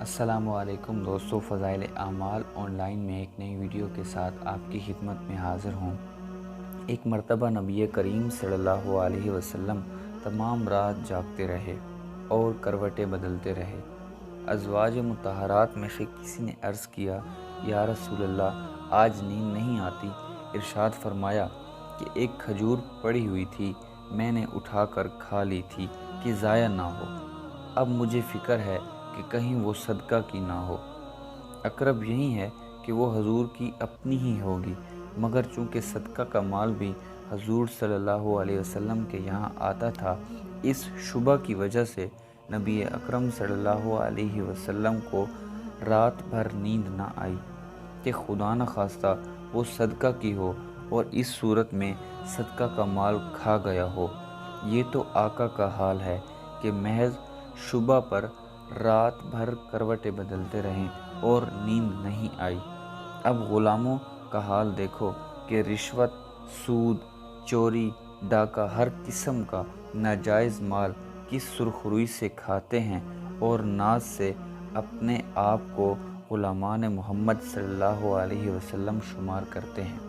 السلام علیکم دوستو، فضائل اعمال آن لائن میں ایک نئی ویڈیو کے ساتھ آپ کی خدمت میں حاضر ہوں۔ ایک مرتبہ نبی کریم صلی اللہ علیہ وسلم تمام رات جاگتے رہے اور کروٹیں بدلتے رہے۔ ازواج مطہرات میں سے کسی نے عرض کیا، یا رسول اللہ، آج نیند نہیں آتی۔ ارشاد فرمایا کہ ایک کھجور پڑی ہوئی تھی، میں نے اٹھا کر کھا لی تھی کہ ضائع نہ ہو۔ اب مجھے فکر ہے کہ کہیں وہ صدقہ کی نہ ہو۔ اقرب یہی ہے کہ وہ حضور کی اپنی ہی ہوگی، مگر چونکہ صدقہ کا مال بھی حضور صلی اللہ علیہ وسلم کے یہاں آتا تھا، اس شبہ کی وجہ سے نبی اکرم صلی اللہ علیہ وسلم کو رات بھر نیند نہ آئی کہ خدا نخواستہ وہ صدقہ کی ہو اور اس صورت میں صدقہ کا مال کھا گیا ہو۔ یہ تو آقا کا حال ہے کہ محض شبہ پر رات بھر کروٹیں بدلتے رہیں اور نیند نہیں آئی۔ اب غلاموں کا حال دیکھو کہ رشوت، سود، چوری، ڈاکہ، ہر قسم کا ناجائز مال کس سرخروئی سے کھاتے ہیں اور ناز سے اپنے آپ کو غلامان محمد صلی اللہ علیہ وسلم شمار کرتے ہیں۔